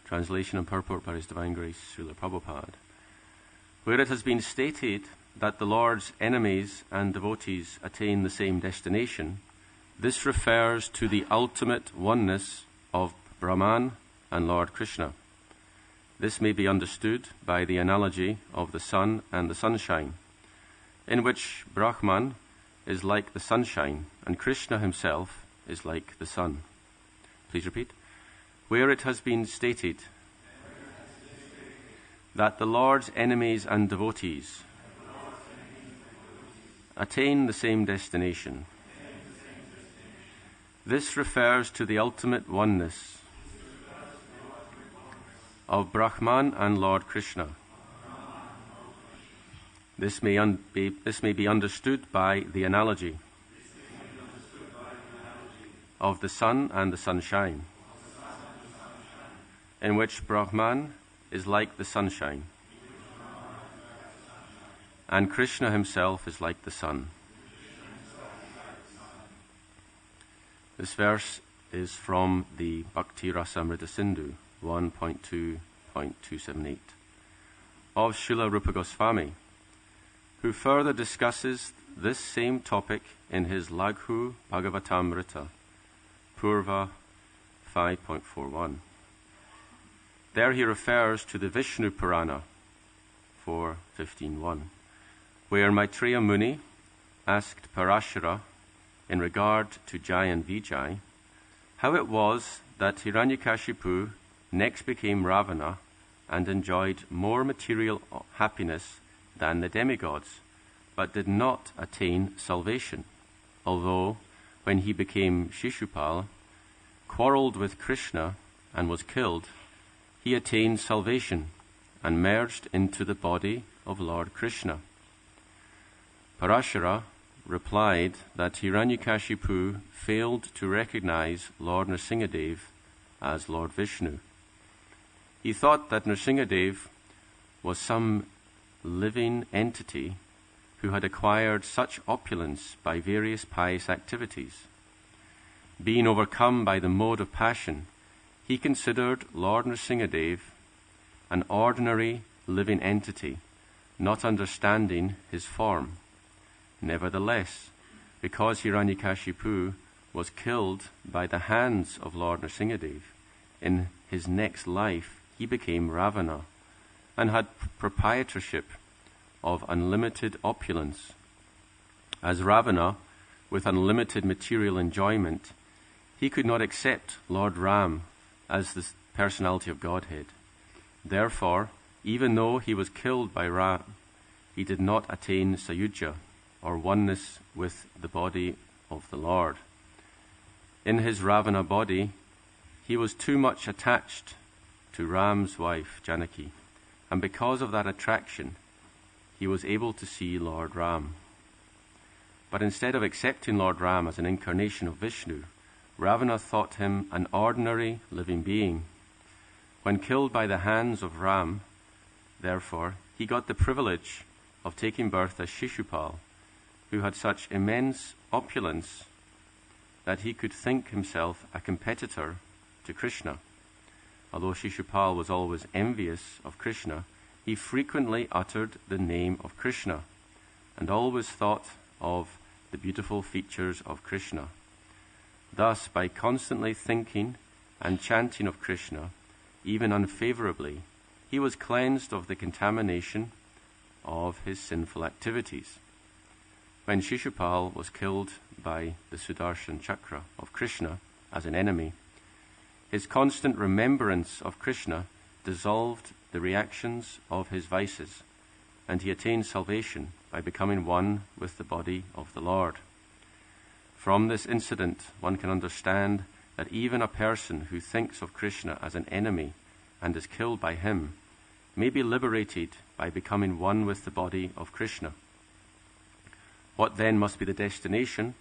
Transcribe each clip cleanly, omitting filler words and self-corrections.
Translation and purport by His Divine Grace, Srila Prabhupada. Where it has been stated that the Lord's enemies and devotees attain the same destination, this refers to the ultimate oneness of Brahman and Lord Krishna. This may be understood by the analogy of the sun and the sunshine, in which Brahman is like the sunshine and Krishna himself is like the sun. Please repeat. Where it has been stated that the Lord's enemies and devotees attain the same destination, this refers to the ultimate oneness of Brahman and Lord Krishna. This may be understood by the analogy of the sun and the sunshine, in which Brahman is like the sunshine, and Krishna himself is like the sun. This verse is from the Bhakti Rasamrita Sindhu 1.2.278 of Srila Rupa Goswami, who further discusses this same topic in his Laghu Bhagavatamrita, Purva 5.41. There he refers to the Vishnu Purana 4.15.1, where Maitreya Muni asked Parashara in regard to Jai and Vijay how it was that Hiranyakashipu next became Ravana and enjoyed more material happiness than the demigods, but did not attain salvation, although when he became Shishupal, quarrelled with Krishna and was killed, he attained salvation and merged into the body of Lord Krishna. Parashara replied that Hiranyakashipu failed to recognize Lord Nrsingadev as Lord Vishnu. He thought that Nrsingadev was some living entity who had acquired such opulence by various pious activities. Being overcome by the mode of passion, he considered Lord Nrsingadev an ordinary living entity, not understanding his form. Nevertheless, because Hiranyakashipu was killed by the hands of Lord Nrsingadev, in his next life he became Ravana and had proprietorship of unlimited opulence. As Ravana, with unlimited material enjoyment, he could not accept Lord Ram as the personality of Godhead. Therefore, even though he was killed by Ram, he did not attain Sayuja, or oneness with the body of the Lord. In his Ravana body, he was too much attached to Ram's wife, Janaki, and because of that attraction, he was able to see Lord Ram. But instead of accepting Lord Ram as an incarnation of Vishnu, Ravana thought him an ordinary living being. When killed by the hands of Ram, therefore, he got the privilege of taking birth as Shishupal, who had such immense opulence that he could think himself a competitor to Krishna. Although Shishupal was always envious of Krishna, he frequently uttered the name of Krishna and always thought of the beautiful features of Krishna. Thus, by constantly thinking and chanting of Krishna, even unfavorably, he was cleansed of the contamination of his sinful activities. When Shishupal was killed by the Sudarshan Chakra of Krishna as an enemy, his constant remembrance of Krishna dissolved the reactions of his vices, and he attained salvation by becoming one with the body of the Lord. From this incident, one can understand that even a person who thinks of Krishna as an enemy and is killed by him may be liberated by becoming one with the body of Krishna. What then must be the destination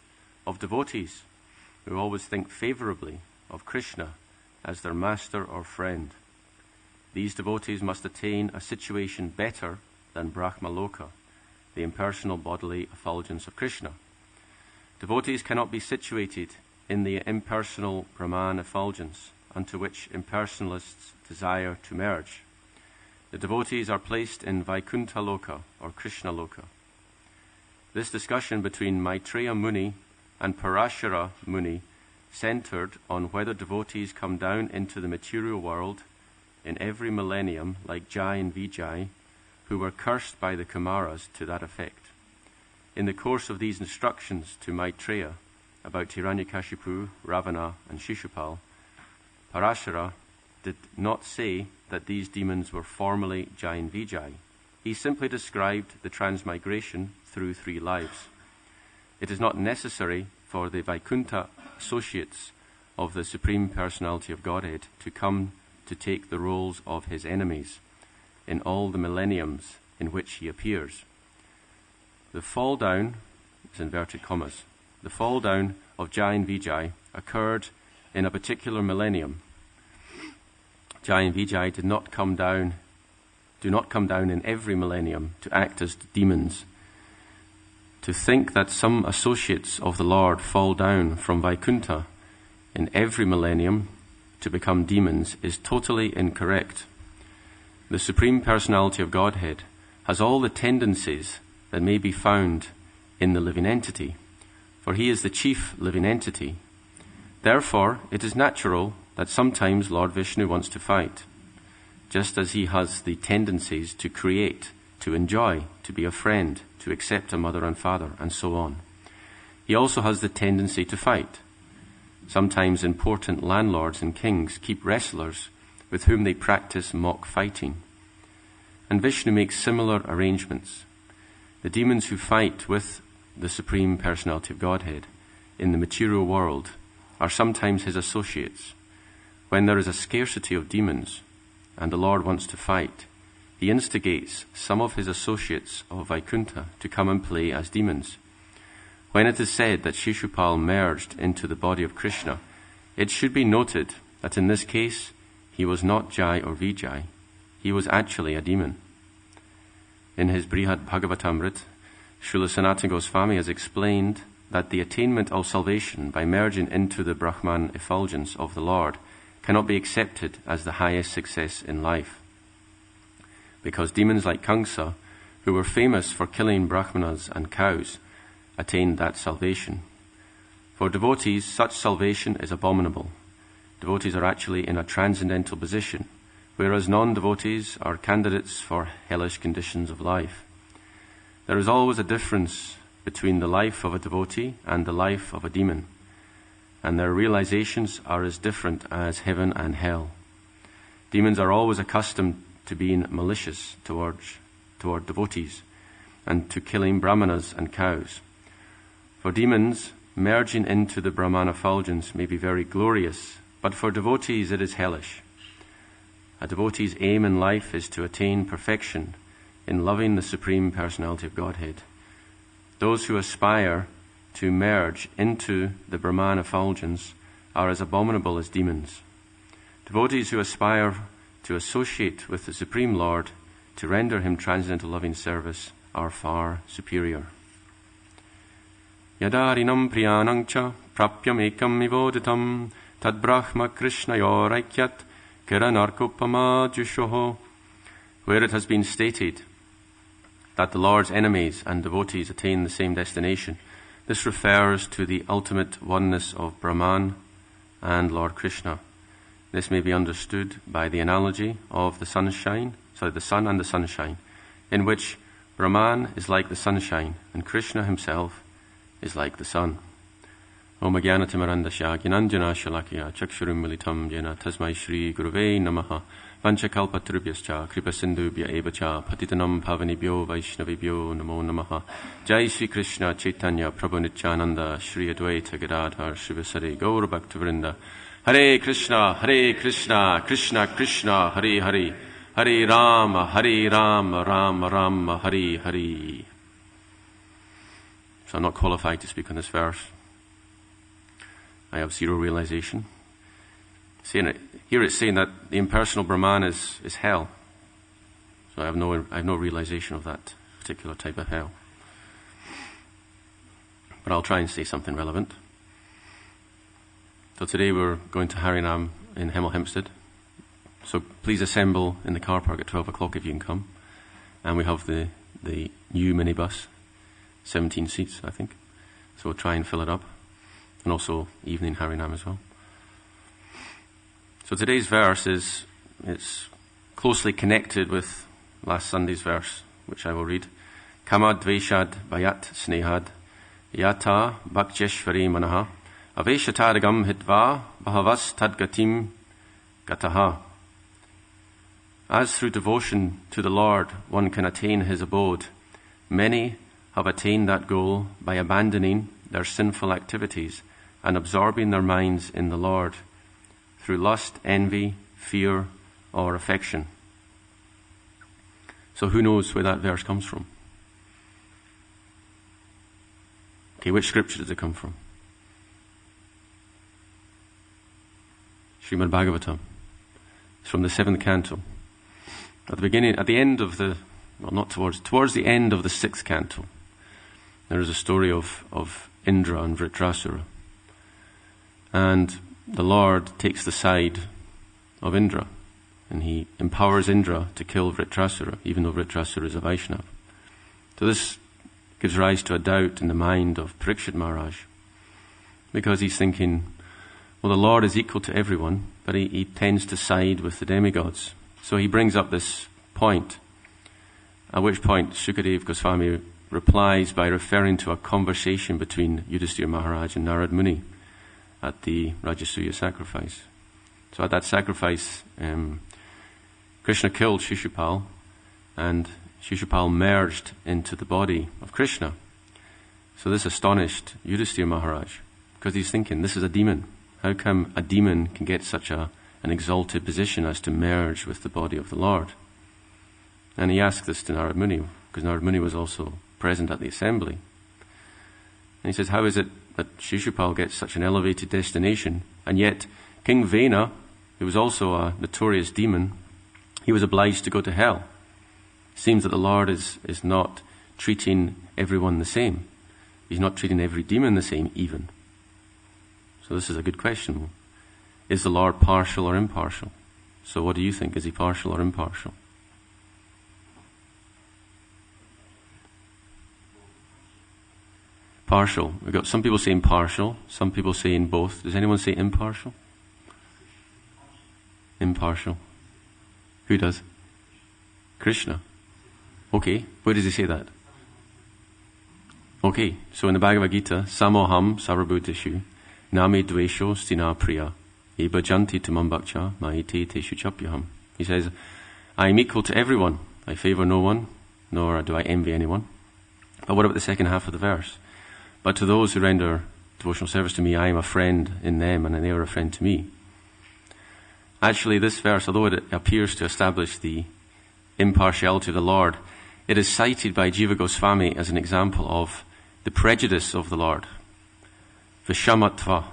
of devotees who always think favorably of Krishna as their master or friend? These devotees must attain a situation better than Brahmaloka, the impersonal bodily effulgence of Krishna. Devotees cannot be situated in the impersonal Brahman effulgence onto which impersonalists desire to merge. The devotees are placed in Vaikuntha Loka or Krishna Loka. This discussion between Maitreya Muni and Parashara Muni centered on whether devotees come down into the material world in every millennium like Jai and Vijay, who were cursed by the Kumaras to that effect. In the course of these instructions to Maitreya about Hiranyakashipu, Ravana and Shishupal, Parashara did not say that these demons were formally Jai and Vijay. He simply described the transmigration through 3 lives. It is not necessary for the Vaikuntha associates of the Supreme Personality of Godhead to come to take the roles of his enemies in all the millenniums in which he appears. The fall down, it's inverted commas, the fall down of Jai and Vijay occurred in a particular millennium. Jai and Vijay do not come down in every millennium to act as demons. To think that some associates of the Lord fall down from Vaikuntha in every millennium to become demons is totally incorrect. The Supreme Personality of Godhead has all the tendencies that may be found in the living entity, for he is the chief living entity. Therefore, it is natural that sometimes Lord Vishnu wants to fight, just as he has the tendencies to create, to enjoy, to be a friend, to accept a mother and father, and so on. He also has the tendency to fight. Sometimes important landlords and kings keep wrestlers with whom they practice mock fighting. And Vishnu makes similar arrangements. The demons who fight with the Supreme Personality of Godhead in the material world are sometimes his associates. When there is a scarcity of demons and the Lord wants to fight, he instigates some of his associates of Vaikuntha to come and play as demons. When it is said that Shishupal merged into the body of Krishna, it should be noted that in this case he was not Jai or Vijay. He was actually a demon. In his Brihad Bhagavatamrit, Srila Sanatana Goswami has explained that the attainment of salvation by merging into the Brahman effulgence of the Lord cannot be accepted as the highest success in life, because demons like Kamsa, who were famous for killing Brahmanas and cows, attained that salvation. For devotees, such salvation is abominable. Devotees are actually in a transcendental position, whereas non-devotees are candidates for hellish conditions of life. There is always a difference between the life of a devotee and the life of a demon, and their realizations are as different as heaven and hell. Demons are always accustomed to being malicious toward devotees and to killing brahmanas and cows. For demons, merging into the Brahman effulgence may be very glorious, but for devotees it is hellish. A devotee's aim in life is to attain perfection in loving the Supreme Personality of Godhead. Those who aspire to merge into the Brahman effulgence are as abominable as demons. Devotees who aspire to associate with the Supreme Lord, to render him transcendental loving service, are far superior. Yadarinam priyanam cha prapyam ekam ivoditam tad brahma krishnayoraikyat kiranarkopama jushoho. Where it has been stated that the Lord's enemies and devotees attain the same destination, this refers to the ultimate oneness of Brahman and Lord Krishna. This may be understood by the analogy of the sun and the sunshine, in which Brahman is like the sunshine and Krishna himself is like the sun. Om Jnanatimirandasya Gnananjana Shalakya Chakshurum Militam Jena Tasmai Shri Guruve Namaha Vanchakalpatrubhyascha Kripasindubhya Evacha Patitanam Pavanibhyo Vaishnavibhyo Namo Namaha. Jai Shri Krishna Chaitanya Prabhu Nityananda Shri Advaita Gadadhar Shivasari Gaur Bhaktivinoda. Hare Krishna, Krishna Krishna, Hare Hare, Hare Rama, Rama Rama, Hare Hare. So I'm not qualified to speak on this verse. I have zero realization. Here it's saying that the impersonal Brahman is hell. So I have no realization of that particular type of hell. But I'll try and say something relevant. So today we're going to Harinam in Hemel Hempstead. So please assemble in the car park at 12 o'clock if you can come. And we have the new minibus, 17 seats, I think. So we'll try and fill it up. And also evening Harinam as well. So today's verse it's closely connected with last Sunday's verse, which I will read. Kama dveshad bayat snehad yata bhaktyeshvari manaha aveshatadagam hitva bhavas tadgatim gataha. As through devotion to the Lord one can attain his abode, many have attained that goal by abandoning their sinful activities and absorbing their minds in the Lord through lust, envy, fear, or affection. So who knows where that verse comes from? Okay, which scripture does it come from? Srimad Bhagavatam. It's from the 7th canto. Towards the end of the 6th canto, there is a story of Indra and Vritrasura. And the Lord takes the side of Indra, and he empowers Indra to kill Vritrasura, even though Vritrasura is a Vaishnava. So this gives rise to a doubt in the mind of Parikshit Maharaj, because he's thinking, well, the Lord is equal to everyone, but he tends to side with the demigods. So he brings up this point, at which point Sukadeva Goswami replies by referring to a conversation between Yudhisthira Maharaj and Narad Muni at the Rajasuya sacrifice. So at that sacrifice, Krishna killed Shishupal, and Shishupal merged into the body of Krishna. So this astonished Yudhisthira Maharaj, because he's thinking, this is a demon. How come a demon can get such an exalted position as to merge with the body of the Lord? And he asked this to Narad Muni, because Narad Muni was also present at the assembly. And he says, how is it that Shishupal gets such an elevated destination, and yet King Vena, who was also a notorious demon, he was obliged to go to hell? It seems that the Lord is not treating everyone the same. He's not treating every demon the same even. So this is a good question. Is the Lord partial or impartial? So what do you think? Is he partial or impartial? Partial. We've got some people saying partial, some people saying both. Does anyone say impartial? Impartial. Who does? Krishna. Okay, where does he say that? Okay, so in the Bhagavad Gita, Samoham Sarvabhutishu Nami Dvesho Stina Priya Ebhajanti Tamam Bhakcha Mahite Teshu Chapyaham. He says, I am equal to everyone. I favour no one, nor do I envy anyone. But what about the second half of the verse? But to those who render devotional service to me, I am a friend in them, and they are a friend to me. Actually, this verse, although it appears to establish the impartiality of the Lord, it is cited by Jiva Goswami as an example of the prejudice of the Lord. Vishamatva.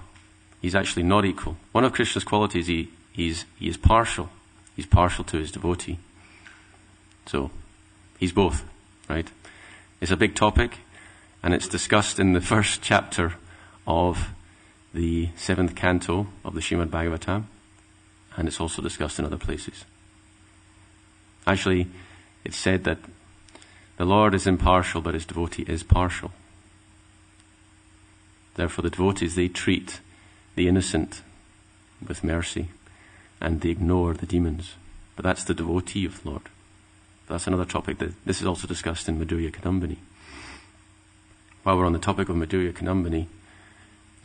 He's actually not equal. One of Krishna's qualities, he is partial. He's partial to his devotee. So, he's both, right? It's a big topic, and it's discussed in the first chapter of the 7th canto of the Srimad Bhagavatam, and it's also discussed in other places. Actually, it's said that the Lord is impartial, but his devotee is partial. Therefore, the devotees, they treat the innocent with mercy, and they ignore the demons. But that's the devotee of the Lord. That's another topic. This is also discussed in Madhurya Kadambini. While we're on the topic of Madhurya Kadambini,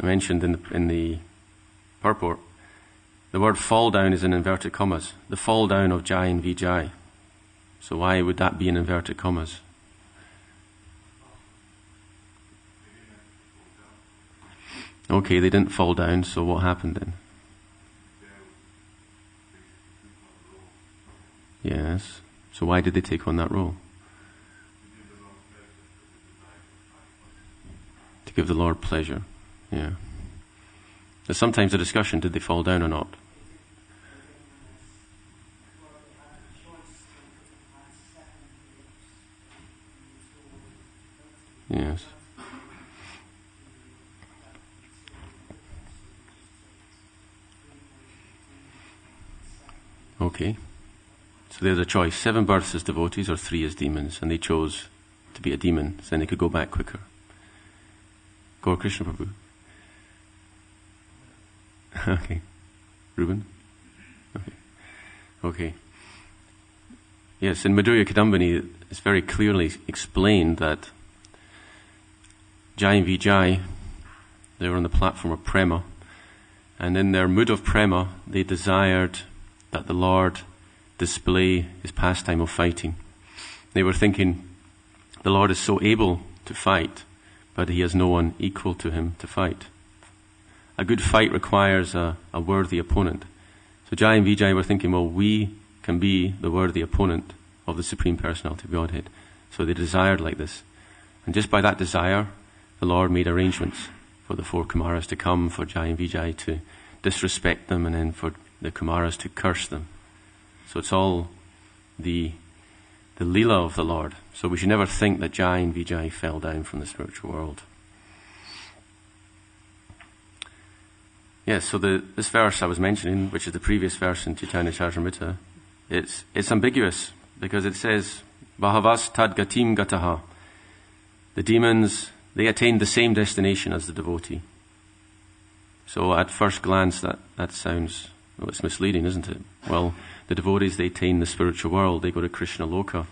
I mentioned in the purport, the word fall down is in inverted commas. The fall down of Jai and Vijay. So why would that be in inverted commas? Okay, they didn't fall down, so what happened then? Yes. So why did they take on that role? To give the Lord pleasure. Yeah. There's sometimes a discussion, did they fall down or not? Yes. Okay. So there's a choice. 7 births as devotees or 3 as demons. And they chose to be a demon, so then they could go back quicker. Gaur Krishna Prabhu. Okay. Reuben? Okay. Okay. Yes, in Madhurya Kadambini, it's very clearly explained that Jai and Vijay, they were on the platform of Prema, and in their mood of Prema, they desired that the Lord display his pastime of fighting. They were thinking, the Lord is so able to fight, but he has no one equal to him to fight. A good fight requires a worthy opponent. So Jai and Vijay were thinking, well, we can be the worthy opponent of the Supreme Personality of Godhead. So they desired like this. And just by that desire, the Lord made arrangements for the 4 Kumaras to come, for Jai and Vijay to disrespect them, and then for the Kumaras to curse them. So it's all the Lila of the Lord. So we should never think that Jai and Vijay fell down from the spiritual world. Yes, so this verse I was mentioning, which is the previous verse in Chaitanya Charitamrita, it's ambiguous because it says, Bahavas tad gatim gataha. The demons, they attained the same destination as the devotee. So at first glance that sounds, well, it's misleading, isn't it? Well, the devotees, they attain the spiritual world, they go to Krishna Loka.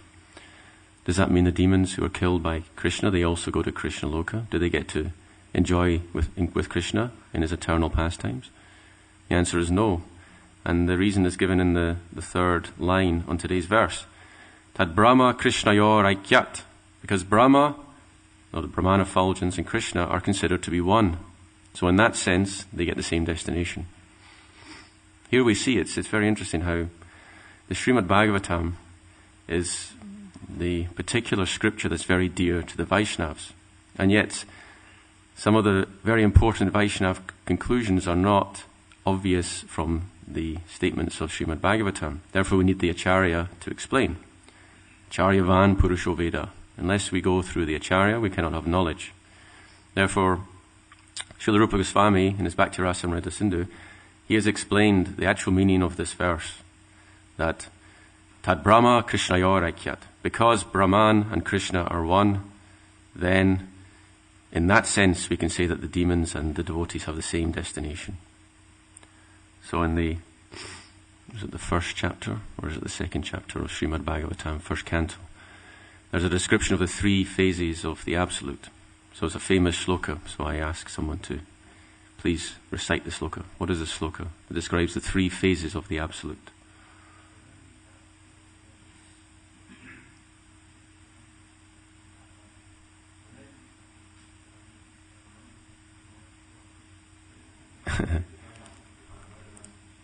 Does that mean the demons who are killed by Krishna, they also go to Krishna Loka? Do they get to enjoy with Krishna in his eternal pastimes? The answer is no. And the reason is given in the 3rd line on today's verse. Tad Brahma Krishnayor Aikyat. Because Brahma, or the Brahman effulgence, and Krishna are considered to be one. So in that sense, they get the same destination. Here we see it's very interesting how the Srimad Bhagavatam is the particular scripture that's very dear to the Vaishnavas. And yet, some of the very important Vaishnav conclusions are not obvious from the statements of Srimad Bhagavatam. Therefore, we need the Acharya to explain. Acharyavan Purusho Veda. Unless we go through the Acharya, we cannot have knowledge. Therefore, Srila Rupa Goswami, in his Bhakti Rasamrita Sindhu, he has explained the actual meaning of this verse, that Tad Brahma Krishnayor Aikyat. Because Brahman and Krishna are one, then in that sense we can say that the demons and the devotees have the same destination. So in is it the 1st chapter, or is it the 2nd chapter of Srimad Bhagavatam, 1st canto, there's a description of the 3 phases of the Absolute. So it's a famous sloka, so I ask someone to please recite the sloka. What is the sloka? It describes the 3 phases of the Absolute.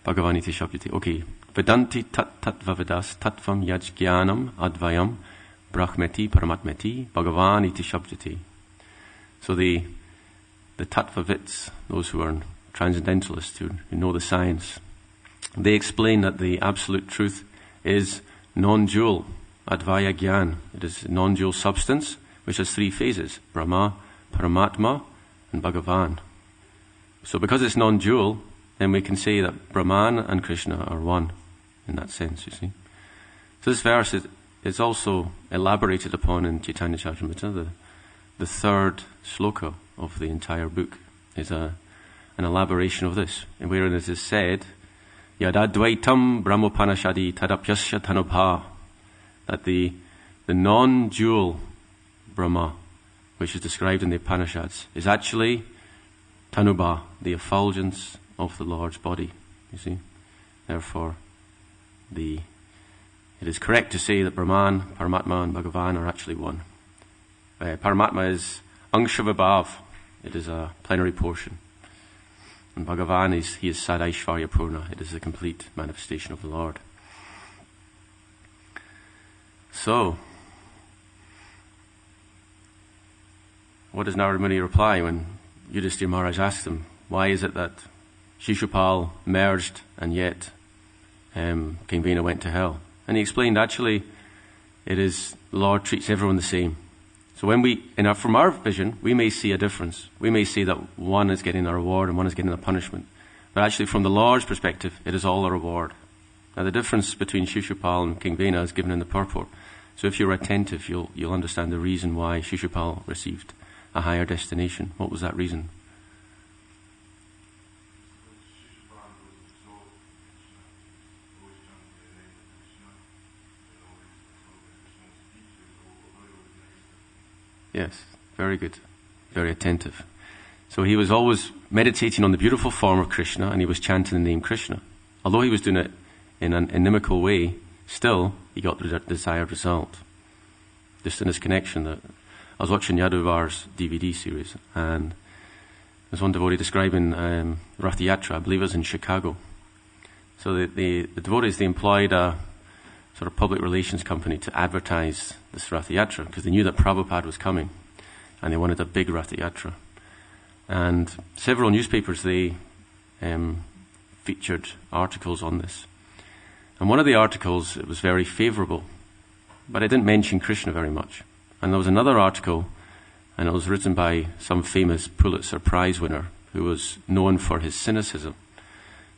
Bhagavan iti shabdati. Okay. Vedanti tat vavedas tattvam yajnanam advayam brahmeti paramatmeti Bhagavan iti shabdati. So the tattvavits, those who are transcendentalists, who know the science, they explain that the absolute truth is non-dual, advaya gyan. It is non-dual substance, which has 3 phases, Brahma, Paramatma, and Bhagavan. So because it's non-dual, then we can say that Brahman and Krishna are one, in that sense, you see. So this verse is also elaborated upon in Chaitanya Charitamrita. The 3rd sloka of the entire book is an elaboration of this, in wherein it is said, Yadadvaitam brahmopanashadi tadapyasya tanubha, that the non-dual Brahma, which is described in the Upanishads, is actually tanubha, the effulgence of the Lord's body, you see. Therefore, it is correct to say that Brahman, Paramatma and Bhagavan are actually one. Paramatma is Angshavibhav, it is a plenary portion. And Bhagavan he is Sadaishvarya Purna, it is the complete manifestation of the Lord. So, what does Narada Muni reply when Yudhishthira Maharaj asks him, why is it that Shishupal merged and yet King Vena went to hell? And he explained, actually, it is the Lord treats everyone the same. So when from our vision, we may see a difference. We may see that one is getting a reward and one is getting a punishment. But actually, from the Lord's perspective, it is all a reward. Now the difference between Shishupal and King Vena is given in the purport. So if you're attentive, you'll understand the reason why Shishupal received a higher destination. What was that reason? Yes, very good. Very attentive. So he was always meditating on the beautiful form of Krishna, and he was chanting the name Krishna. Although he was doing it in an inimical way, still he got the desired result. Just in this connection, that I was watching Yaduvar's DVD series, and there's one devotee describing Rath Yatra, I believe it was in Chicago. So the devotees, they employed a sort of public relations company to advertise this Rath Yatra, because they knew that Prabhupada was coming, and they wanted a big Rath Yatra. And several newspapers, they featured articles on this. And one of the articles, it was very favourable, but it didn't mention Krishna very much. And there was another article, and it was written by some famous Pulitzer Prize winner who was known for his cynicism.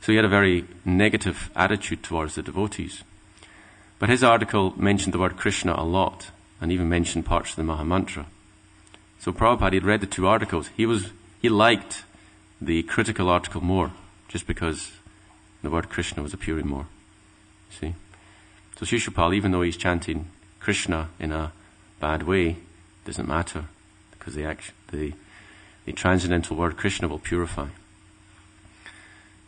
So he had a very negative attitude towards the devotees. But his article mentioned the word Krishna a lot, and even mentioned parts of the Mahamantra. So Prabhupada had read the two articles. He liked the critical article more, just because the word Krishna was appearing more. See? So Shishupal, even though he's chanting Krishna in a bad way, doesn't matter, because the transcendental word Krishna will purify.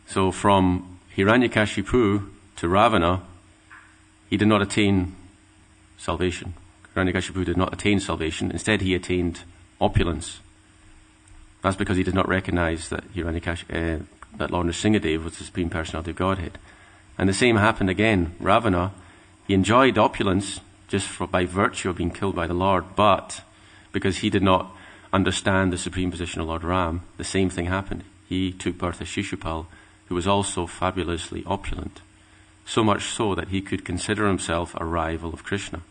So from Hiranyakashipu to Ravana, he did not attain salvation. Hiranyakashipu did not attain salvation. Instead, he attained opulence. That's because he did not recognize that that Lord Nrsingadev was the Supreme Personality of Godhead. And the same happened again. Ravana, he enjoyed opulence just by virtue of being killed by the Lord, but because he did not understand the supreme position of Lord Ram, the same thing happened. He took birth as Shishupal, who was also fabulously opulent, so much so that he could consider himself a rival of Krishna.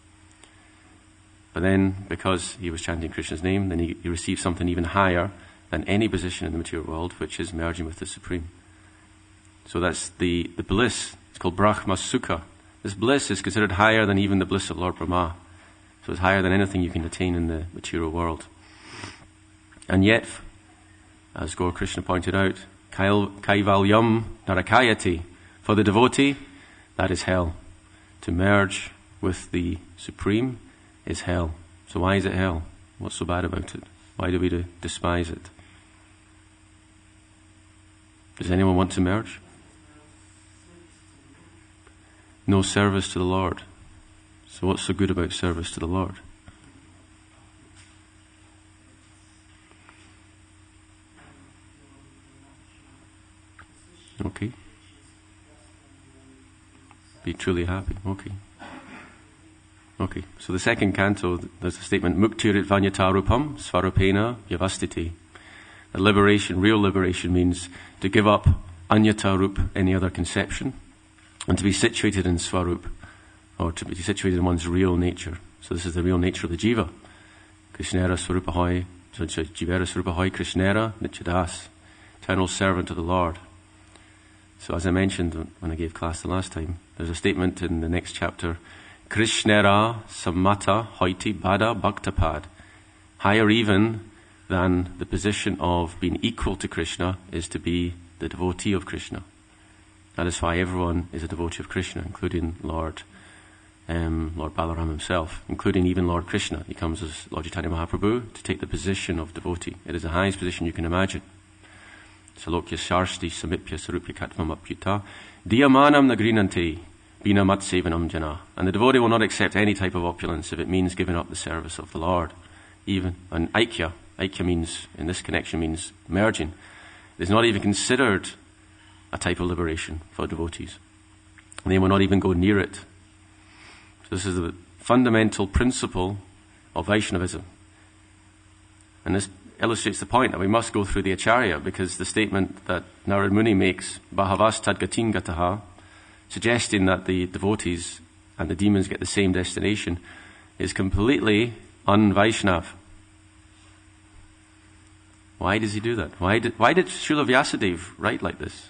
But then, because he was chanting Krishna's name, then he received something even higher than any position in the material world, which is merging with the Supreme. So that's the bliss. It's called Brahma Sukha. This bliss is considered higher than even the bliss of Lord Brahma. So it's higher than anything you can attain in the material world. And yet, as Gaur Krishna pointed out, Kaivalyam Narakayati, for the devotee, that is hell. To merge with the Supreme is hell. So why is it hell? What's so bad about it? Why do we despise it? Does anyone want to merge? No service to the Lord. So what's so good about service to the Lord? Okay. Be truly happy. Okay. Okay. So the second canto, there's a statement, Muktirit Vanyatarupam Svarupena Yavastiti. That liberation, real liberation, means to give up Anyatarup, any other conception, and to be situated in Swarup, or to be situated in one's real nature. So this is the real nature of the jiva. Krishnera Swarupahoy, so Jivera Swarupahoy Krishnera Nichadas, eternal servant of the Lord. So as I mentioned when I gave class the last time, there's a statement in the next chapter, Krishnera Sammata Hoiti Bada Bhaktapad. Higher even than the position of being equal to Krishna is to be the devotee of Krishna. That is why everyone is a devotee of Krishna, including Lord Balaram himself, including even Lord Krishna. He comes as Lord Chaitanya Mahaprabhu to take the position of devotee. It is the highest position you can imagine. Salokya Sarsti Samipya Sarupya Katvam Apyuta Diyamanam Nagrinante Bina Matsevanam Jana. And the devotee will not accept any type of opulence if it means giving up the service of the Lord. Even an Aikya means, in this connection, means merging. It is not even considered a type of liberation for devotees. And they will not even go near it. So this is the fundamental principle of Vaishnavism. And this illustrates the point that we must go through the Acharya, because the statement that Narad Muni makes, Bhavas Tadgatin Gataha, suggesting that the devotees and the demons get the same destination, is completely un-Vaishnav. Why does he do that? Why did Srila Vyasadeva write like this?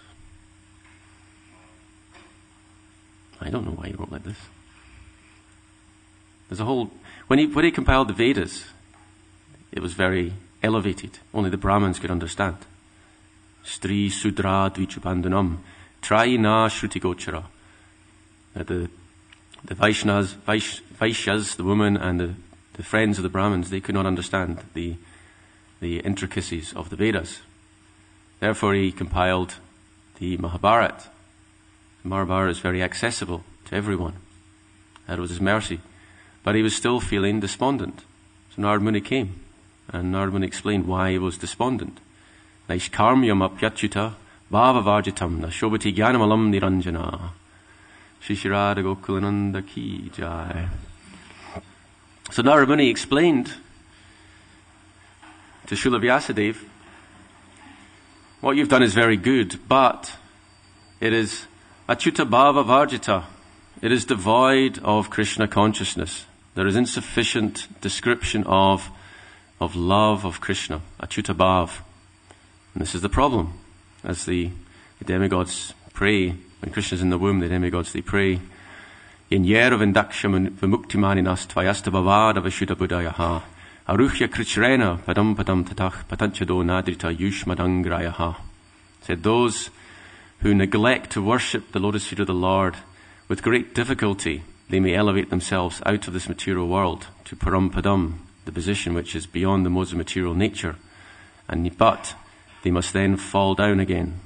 I don't know why he wrote like this. There's a whole... When he compiled the Vedas, it was very elevated. Only the Brahmins could understand. Stri Sudra Dvichubandhanam Trai Na Shruti Gochara. The Vaishyas, the women, and the friends of the Brahmins, they could not understand the intricacies of the Vedas. Therefore he compiled the Mahabharata. The Mahabharata is very accessible to everyone. That was his mercy. But he was still feeling despondent. So Narad Muni came, and Narad Muni explained why he was despondent. Naishkarmyam apyachuta bhavavarjitam na shobhati jnanamalam niranjana. Shri Shri Radha Gokulananda ki jai. So Narad Muni explained to Srila Vyasadeva, what you've done is very good, but it is achuta bhava varjita. It is devoid of Krishna consciousness. There is insufficient description of love of Krishna, achuta bhav. And this is the problem. As the demigods pray, when Krishna is in the womb, the demigods, they pray, in yera vindaksham vimuktimaninas tvayasta bhavada vishuddha buddhayaha aruhya krichrena padam padam tatach patanchado nadrita yushmadangrayaha. Said those who neglect to worship the lotus feet of the Lord, with great difficulty they may elevate themselves out of this material world to param padam, the position which is beyond the modes of material nature, but they must then fall down again.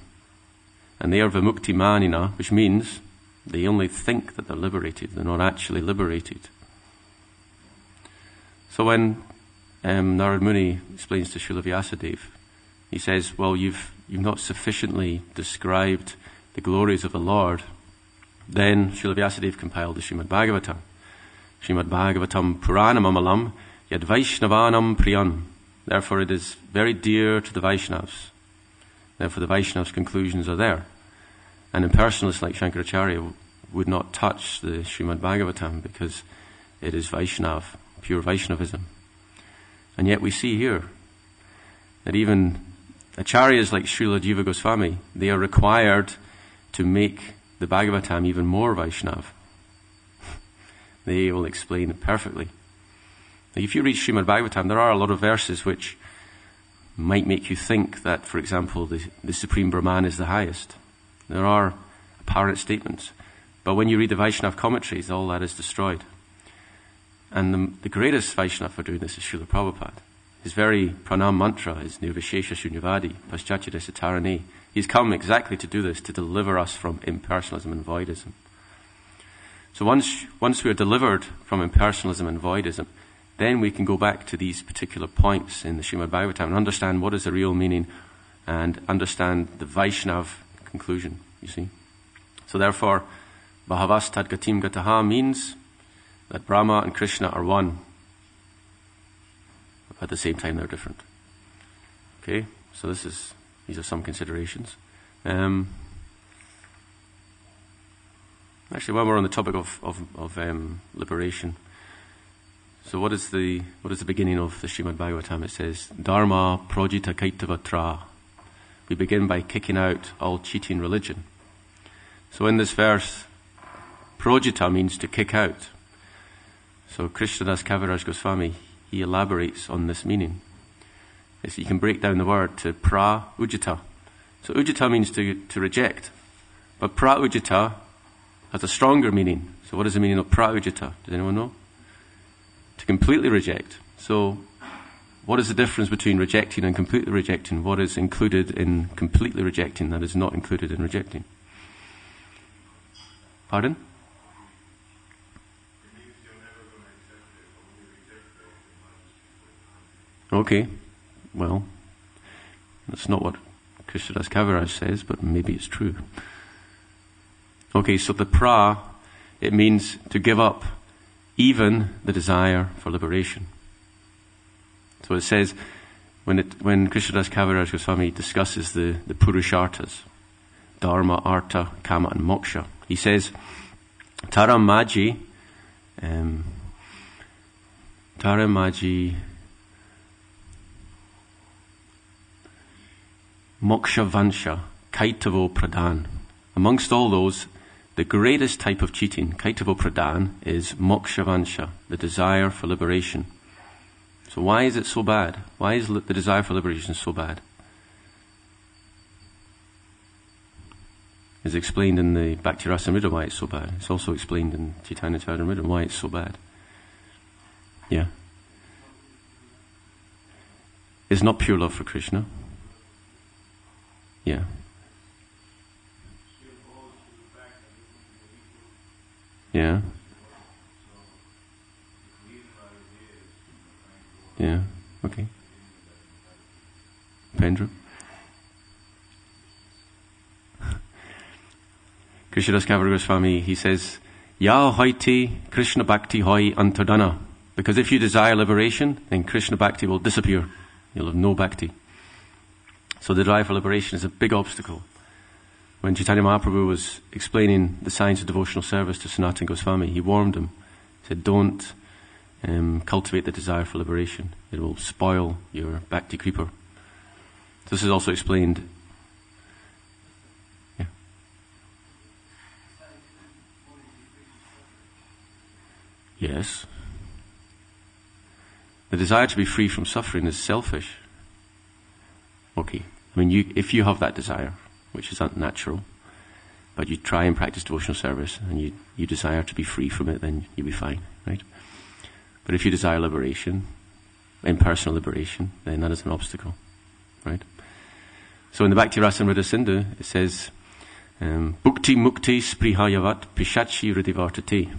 And they are vimukti manina, which means they only think that they're liberated, they're not actually liberated. So when Narad Muni explains to Srila Vyasadeva, he says, well, you've not sufficiently described the glories of the Lord. Then Srila Vyasadeva compiled the Srimad Bhagavatam. Srimad Bhagavatam Puranam Amalam Yad Vaishnavanam Priyan. Therefore it is very dear to the Vaishnavas. Therefore the Vaishnavas' conclusions are there. And impersonalists like Shankaracharya would not touch the Srimad Bhagavatam because it is Vaishnav, pure Vaishnavism. And yet we see here that even Acharyas like Srila Jiva Goswami, they are required to make the Bhagavatam even more Vaishnav. They will explain it perfectly. Now, if you read Srimad Bhagavatam, there are a lot of verses which might make you think that, for example, the Supreme Brahman is the highest. There are apparent statements. But when you read the Vaishnav commentaries, all that is destroyed. And the greatest Vaishnav for doing this is Srila Prabhupada. His very pranam mantra is Nirvishesha Shunyavadi, Paschachadesa Tarani. He's come exactly to do this, to deliver us from impersonalism and voidism. So once we are delivered from impersonalism and voidism, then we can go back to these particular points in the Srimad Bhagavatam and understand what is the real meaning and understand the Vaishnav conclusion, you see. So therefore, Bhavas Tadgatim Gataha means that Brahma and Krishna are one. At the same time, they're different. Okay, so these are some considerations. Actually, while we're on the topic of liberation, so what is the beginning of the Srimad Bhagavatam? It says, Dharma projita kaitavatra. We begin by kicking out all cheating religion. So in this verse, projita means to kick out. So Krishnadas Kaviraj Goswami, he elaborates on this meaning. You can break down the word to pra-ujita. So ujita means to reject. But pra-ujita has a stronger meaning. So what is the meaning of pra-ujita? Does anyone know? To completely reject. So what is the difference between rejecting and completely rejecting? What is included in completely rejecting that is not included in rejecting? Pardon? Okay, well, that's not what Krishnadas Kaviraj says, but maybe it's true. Okay, so the pra, it means to give up even the desire for liberation. So it says, when Krishnadas Kaviraj Goswami discusses the Purusharthas, Dharma, Artha, Kama and Moksha, he says, Taramaji, Moksha Vansha, Kaitavo Pradhan. Amongst all those, the greatest type of cheating, kaitavo pradhan, is mokshavansha, the desire for liberation. So why is it so bad? Why is the desire for liberation so bad? It's explained in the Bhakti Rasamrita why it's so bad. It's also explained in Chaitanya Charitamrita why it's so bad. Yeah. It's not pure love for Krishna. Yeah. Yeah. Yeah. Okay. Pendra. Krishnadas Kaviraj Goswami, he says, Ya hoiti Krishna Bhakti hoi antardana. Because if you desire liberation, then Krishna Bhakti will disappear. You'll have no Bhakti. So the drive for liberation is a big obstacle. When Chaitanya Mahaprabhu was explaining the science of devotional service to Sanatana Goswami, he warned him. He said, don't cultivate the desire for liberation. It will spoil your Bhakti creeper. So this is also explained. Yeah. Yes. The desire to be free from suffering is selfish. Okay. I mean, if you have that desire, which is unnatural, but you try and practice devotional service and you desire to be free from it, then you'll be fine, right? But if you desire liberation, impersonal liberation, then that is an obstacle, right? So in the Bhakti Rasamrita Sindhu, it says, Bhukti mukti sprihayavat pishachi ridivartati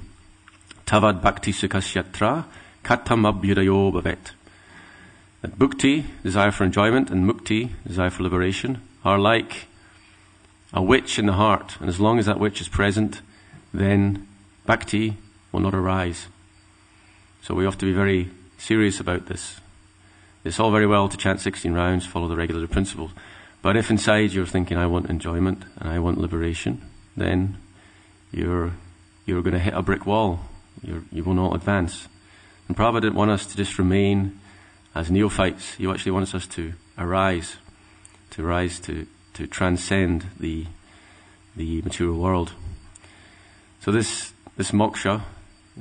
tavad bhakti sukasyatra katam abhyudayo bhavet. That bhukti, desire for enjoyment, and mukti, desire for liberation, are like a witch in the heart. And as long as that witch is present, then bhakti will not arise. So we have to be very serious about this. It's all very well to chant 16 rounds, follow the regulative principles. But if inside you're thinking, I want enjoyment and I want liberation, then you're going to hit a brick wall. You will not advance. And Prabhupada didn't want us to just remain as neophytes. He actually wants us to rise, to transcend the material world. So this moksha,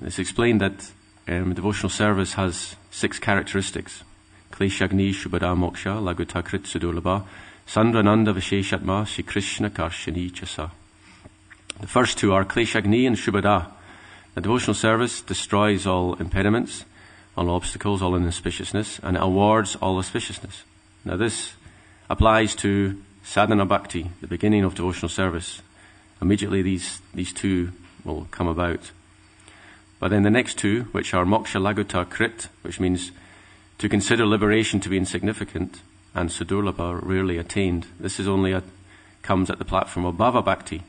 it's explained that devotional service has 6 characteristics. Kleshagni Shubhada Moksha Laguta Krit Sudurlabha Sandrananda Visheshatma Shri Krishna Karshani Chasa. The first 2 are Kleshagni and Shubhada. The devotional service destroys all impediments, all obstacles, all inauspiciousness, and it awards all auspiciousness. Now this applies to sadhana bhakti, the beginning of devotional service. Immediately these 2 will come about. But then the next 2, which are moksha laguta krit, which means to consider liberation to be insignificant, and sudurlabha, rarely attained. This is only comes at the platform of bhava bhakti.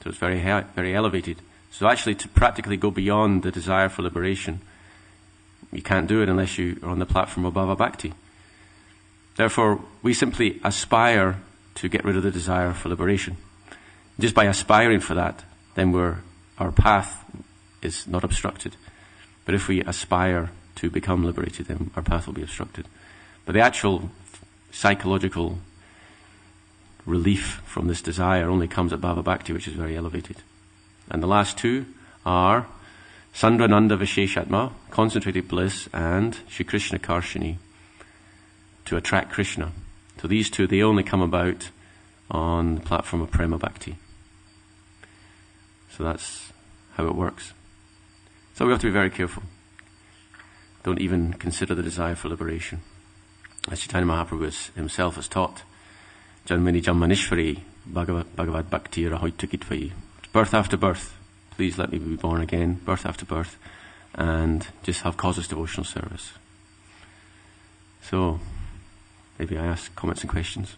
So it's very high, very elevated. So actually to practically go beyond the desire for liberation, you can't do it unless you are on the platform of bhava bhakti. Therefore, we simply aspire to get rid of the desire for liberation. Just by aspiring for that, then our path is not obstructed. But if we aspire to become liberated, then our path will be obstructed. But the actual psychological relief from this desire only comes at bhava bhakti, which is very elevated. And the last 2 are Sandrananda Visheshatma, concentrated bliss, and Shri Krishna Karshani, to attract Krishna. So these 2, they only come about on the platform of Prema Bhakti. So that's how it works. So we have to be very careful. Don't even consider the desire for liberation. As Chaitanya Mahaprabhu himself has taught, Janmani Janmanishvari Bhagavad Bhakti Rahoitukitvayi. Birth after birth. Please let me be born again, birth after birth, and just have causeless devotional service. So, maybe I ask comments and questions.